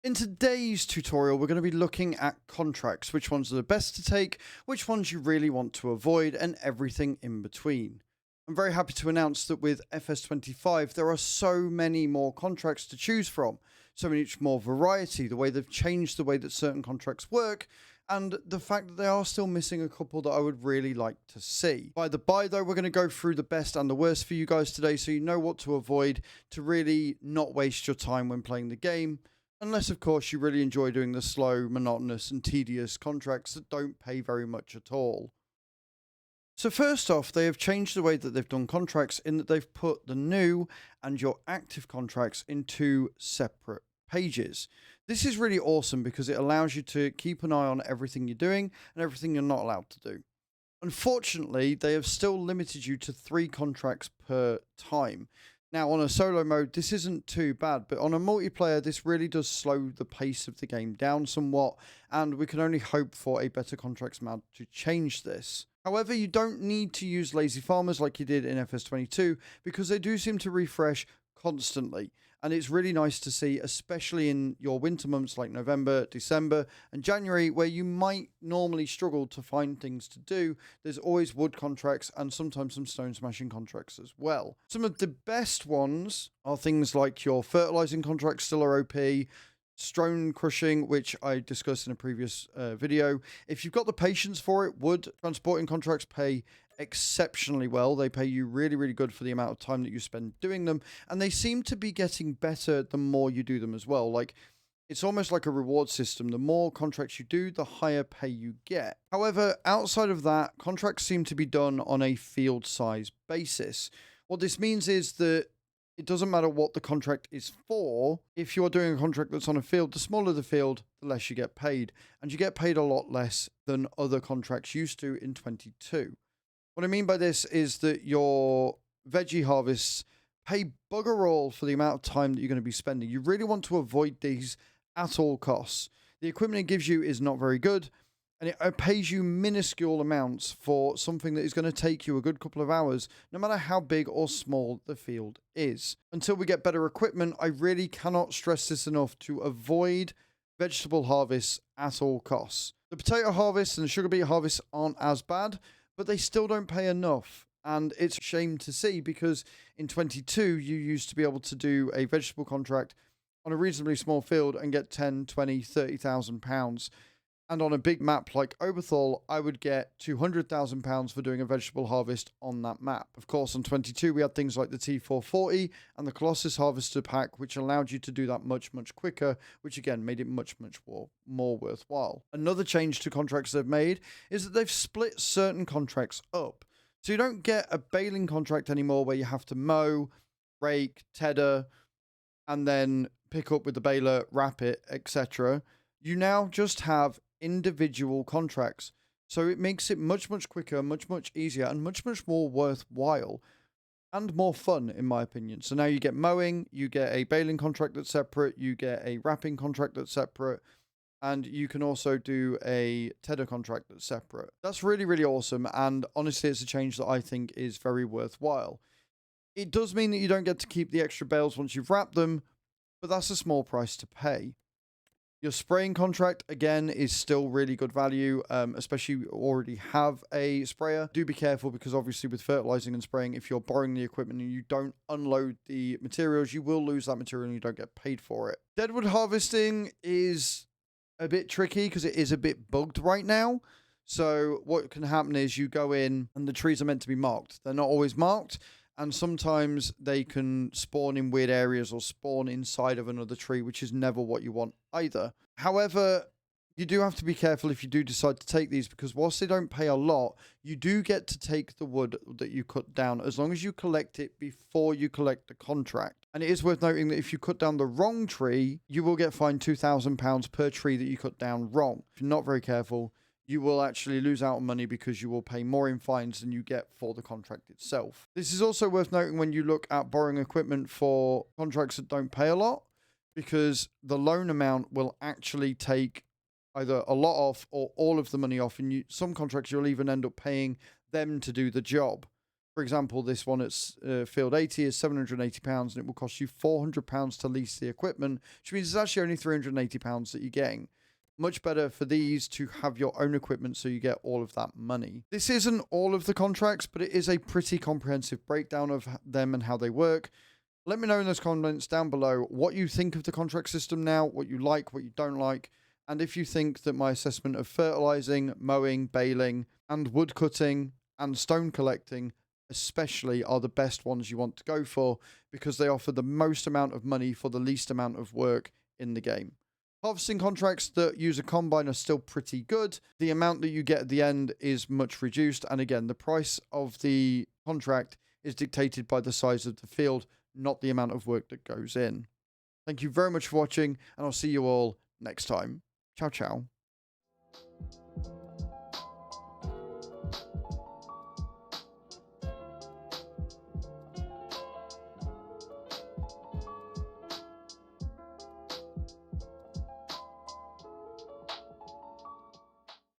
In today's tutorial, we're going to be looking at contracts, which ones are the best to take, which ones you really want to avoid, and everything in between. I'm very happy to announce that with FS25, there are so many more contracts to choose from, so much more variety, the way they've changed the way that certain contracts work, and the fact that they are still missing a couple that I would really like to see. By the by, though, we're going to go through the best and the worst for you guys today, so you know what to avoid to really not waste your time when playing the game. Unless, of course, you really enjoy doing the slow, monotonous, and tedious contracts that don't pay very much at all. So first off, they have changed the way that they've done contracts in that they've put the new and your active contracts in two separate pages. This is really awesome because it allows you to keep an eye on everything you're doing and everything you're not allowed to do. Unfortunately, they have still limited you to 3 contracts per time. Now, on a solo mode, this isn't too bad, but on a multiplayer, this really does slow the pace of the game down somewhat, and we can only hope for a better contracts mod to change this. However, you don't need to use lazy farmers like you did in FS22, because they do seem to refresh constantly. And it's really nice to see, especially in your winter months like November, December, and January, where you might normally struggle to find things to do. There's always wood contracts and sometimes some stone smashing contracts as well. Some of the best ones are things like your fertilizing contracts still are OP, stone crushing, which I discussed in a previous video. If you've got the patience for it, wood transporting contracts pay exceptionally well. They pay you really, really good for the amount of time that you spend doing them, and they seem to be getting better the more you do them as well. Like, it's almost like a reward system. The more contracts you do, the higher pay you get. However, outside of that, contracts seem to be done on a field size basis. What this means is that it doesn't matter what the contract is for. If you're doing a contract that's on a field, the smaller the field, the less you get paid. And you get paid a lot less than other contracts used to in 22. What I mean by this is that your veggie harvests pay bugger all for the amount of time that you're going to be spending. You really want to avoid these at all costs. The equipment it gives you is not very good, and it pays you minuscule amounts for something that is going to take you a good couple of hours, no matter how big or small the field is. Until we get better equipment, I really cannot stress this enough to avoid vegetable harvests at all costs. The potato harvests and the sugar beet harvests aren't as bad, but they still don't pay enough. And it's a shame to see, because in 22, you used to be able to do a vegetable contract on a reasonably small field and get 10, 20, 30,000 pounds. And on a big map like Oberthal, I would get 200,000 pounds for doing a vegetable harvest on that map. Of course, on 22, we had things like the T440 and the Colossus Harvester pack, which allowed you to do that much, much quicker, which again made it much, much more worthwhile. Another change to contracts they've made is that they've split certain contracts up. So you don't get a baling contract anymore where you have to mow, rake, tedder, and then pick up with the baler, wrap it, etc. You now just have individual contracts. So it makes it much, much quicker, much, much easier, and much, much more worthwhile and more fun, in my opinion. So now you get mowing, you get a baling contract that's separate, you get a wrapping contract that's separate, and you can also do a tedder contract that's separate. That's really, really awesome, and honestly, it's a change that I think is very worthwhile. It does mean that you don't get to keep the extra bales once you've wrapped them, but that's a small price to pay. Your spraying contract, again, is still really good value, especially if you already have a sprayer. Do be careful, because obviously with fertilizing and spraying, if you're borrowing the equipment and you don't unload the materials, you will lose that material and you don't get paid for it. Deadwood harvesting is a bit tricky because it is a bit bugged right now. So what can happen is you go in and the trees are meant to be marked. They're not always marked. And sometimes they can spawn in weird areas or spawn inside of another tree, which is never what you want either. However, you do have to be careful if you do decide to take these, because whilst they don't pay a lot, you do get to take the wood that you cut down as long as you collect it before you collect the contract. And it is worth noting that if you cut down the wrong tree, you will get fined £2,000 per tree that you cut down wrong. If you're not very careful, you will actually lose out on money because you will pay more in fines than you get for the contract itself. This is also worth noting when you look at borrowing equipment for contracts that don't pay a lot, because the loan amount will actually take either a lot off or all of the money off, and some contracts you'll even end up paying them to do the job. For example, this one at Field 80 is £780 and it will cost you £400 to lease the equipment, which means it's actually only £380 that you're getting. Much better for these to have your own equipment so you get all of that money. This isn't all of the contracts, but it is a pretty comprehensive breakdown of them and how they work. Let me know in those comments down below what you think of the contract system now, what you like, what you don't like, and if you think that my assessment of fertilizing, mowing, baling, and wood cutting and stone collecting especially are the best ones you want to go for, because they offer the most amount of money for the least amount of work in the game. Harvesting contracts that use a combine are still pretty good. The amount that you get at the end is much reduced, and again, the price of the contract is dictated by the size of the field, not the amount of work that goes in. Thank you very much for watching, and I'll see you all next time. Ciao, ciao.